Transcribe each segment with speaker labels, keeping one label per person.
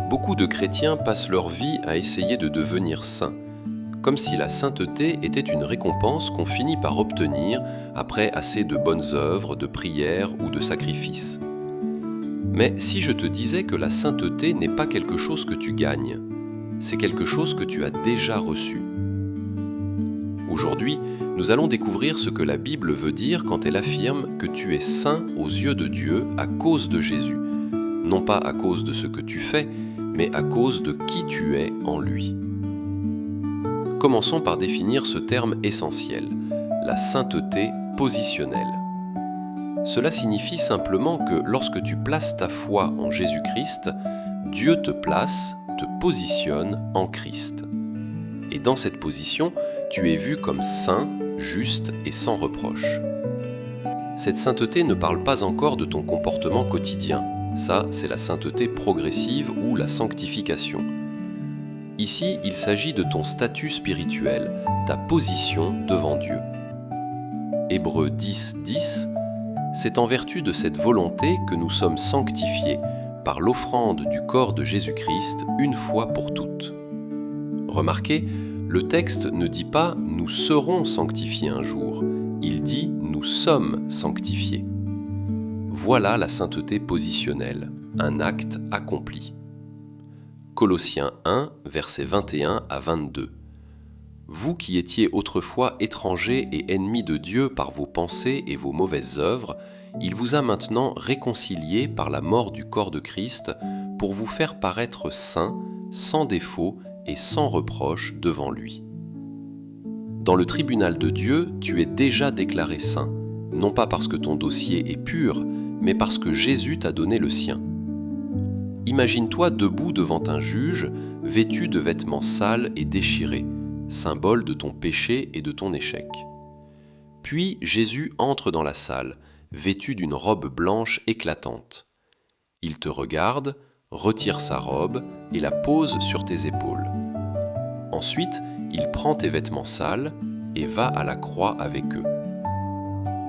Speaker 1: Beaucoup de chrétiens passent leur vie à essayer de devenir saints, comme si la sainteté était une récompense qu'on finit par obtenir après assez de bonnes œuvres, de prières ou de sacrifices. Mais si je te disais que la sainteté n'est pas quelque chose que tu gagnes, c'est quelque chose que tu as déjà reçu. Aujourd'hui, nous allons découvrir ce que la Bible veut dire quand elle affirme que tu es saint aux yeux de Dieu à cause de Jésus, non pas à cause de ce que tu fais, mais à cause de qui tu es en lui. Commençons par définir ce terme essentiel, la sainteté positionnelle. Cela signifie simplement que lorsque tu places ta foi en Jésus-Christ, Dieu te place, te positionne en Christ. Et dans cette position, tu es vu comme saint, juste et sans reproche. Cette sainteté ne parle pas encore de ton comportement quotidien. Ça, c'est la sainteté progressive ou la sanctification. Ici, il s'agit de ton statut spirituel, ta position devant Dieu. Hébreux 10:10, c'est en vertu de cette volonté que nous sommes sanctifiés par l'offrande du corps de Jésus-Christ une fois pour toutes. Remarquez, le texte ne dit pas « nous serons sanctifiés un jour », il dit « nous sommes sanctifiés ». Voilà la sainteté positionnelle, un acte accompli. Colossiens 1, versets 21 à 22. Vous qui étiez autrefois étrangers et ennemis de Dieu par vos pensées et vos mauvaises œuvres, il vous a maintenant réconciliés par la mort du corps de Christ pour vous faire paraître saints, sans défaut et sans reproche devant lui. Dans le tribunal de Dieu, tu es déjà déclaré saint, non pas parce que ton dossier est pur, mais parce que Jésus t'a donné le sien. Imagine-toi debout devant un juge, vêtu de vêtements sales et déchirés, symbole de ton péché et de ton échec. Puis Jésus entre dans la salle, vêtu d'une robe blanche éclatante. Il te regarde, retire sa robe et la pose sur tes épaules. Ensuite, il prend tes vêtements sales et va à la croix avec eux.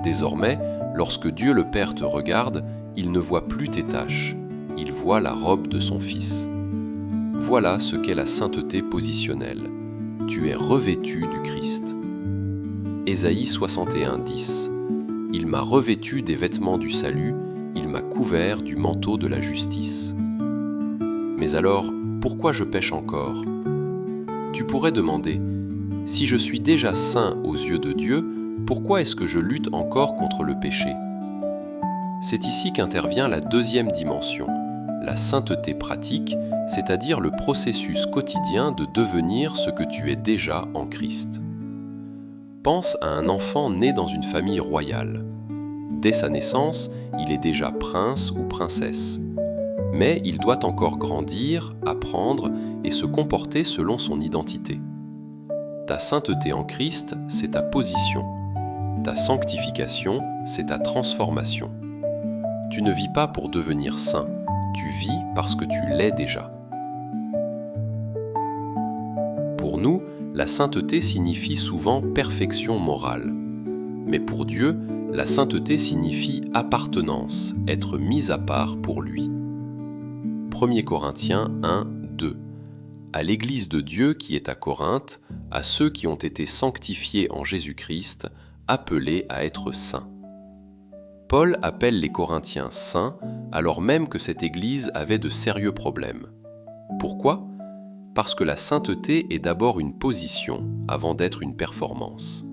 Speaker 1: Désormais, lorsque Dieu le Père te regarde, il ne voit plus tes taches, il voit la robe de son Fils. Voilà ce qu'est la sainteté positionnelle. Tu es revêtu du Christ. Ésaïe 61:10. Il m'a revêtu des vêtements du salut, il m'a couvert du manteau de la justice. Mais alors, pourquoi je pêche encore ? Tu pourrais demander, si je suis déjà saint aux yeux de Dieu, pourquoi est-ce que je lutte encore contre le péché ? C'est ici qu'intervient la deuxième dimension, la sainteté pratique, c'est-à-dire le processus quotidien de devenir ce que tu es déjà en Christ. Pense à un enfant né dans une famille royale. Dès sa naissance, il est déjà prince ou princesse. Mais il doit encore grandir, apprendre et se comporter selon son identité. Ta sainteté en Christ, c'est ta position. Ta sanctification, c'est ta transformation. Tu ne vis pas pour devenir saint, tu vis parce que tu l'es déjà. Pour nous, la sainteté signifie souvent perfection morale. Mais pour Dieu, la sainteté signifie appartenance, être mis à part pour lui. 1 Corinthiens 1:2. À l'Église de Dieu qui est à Corinthe, à ceux qui ont été sanctifiés en Jésus-Christ, appelés à être saints. Paul appelle les Corinthiens saints alors même que cette Église avait de sérieux problèmes. Pourquoi ? Parce que la sainteté est d'abord une position avant d'être une performance.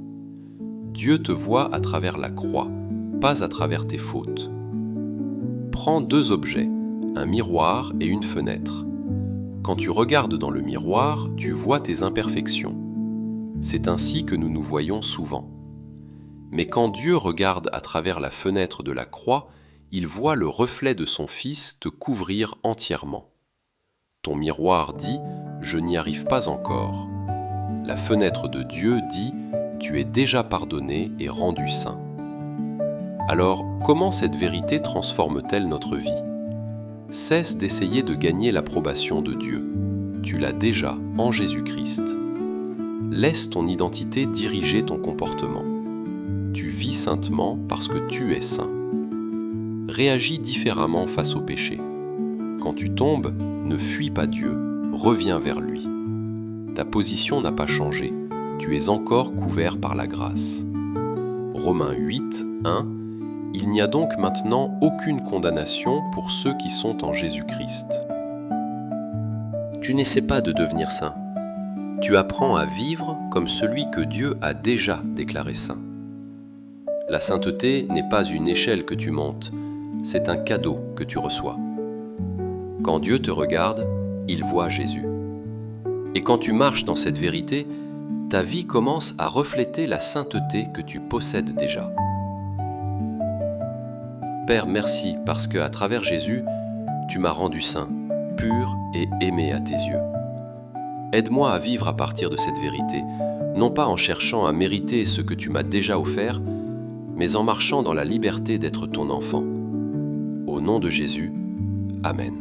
Speaker 1: Dieu te voit à travers la croix, pas à travers tes fautes. Prends deux objets, un miroir et une fenêtre. Quand tu regardes dans le miroir, tu vois tes imperfections. C'est ainsi que nous nous voyons souvent. Mais quand Dieu regarde à travers la fenêtre de la croix, il voit le reflet de son Fils te couvrir entièrement. Ton miroir dit « Je n'y arrive pas encore ». La fenêtre de Dieu dit « Tu es déjà pardonné et rendu saint ». Alors, comment cette vérité transforme-t-elle notre vie ? Cesse d'essayer de gagner l'approbation de Dieu. Tu l'as déjà en Jésus-Christ. Laisse ton identité diriger ton comportement. Tu vis saintement parce que tu es saint. Réagis différemment face au péché. Quand tu tombes, ne fuis pas Dieu, reviens vers lui. Ta position n'a pas changé, tu es encore couvert par la grâce. Romains 8, 1. Il n'y a donc maintenant aucune condamnation pour ceux qui sont en Jésus-Christ. Tu n'essaies pas de devenir saint. Tu apprends à vivre comme celui que Dieu a déjà déclaré saint. La sainteté n'est pas une échelle que tu montes, c'est un cadeau que tu reçois. Quand Dieu te regarde, il voit Jésus. Et quand tu marches dans cette vérité, ta vie commence à refléter la sainteté que tu possèdes déjà. Père, merci parce qu'à travers Jésus, tu m'as rendu saint, pur et aimé à tes yeux. Aide-moi à vivre à partir de cette vérité, non pas en cherchant à mériter ce que tu m'as déjà offert, mais en marchant dans la liberté d'être ton enfant. Au nom de Jésus, Amen.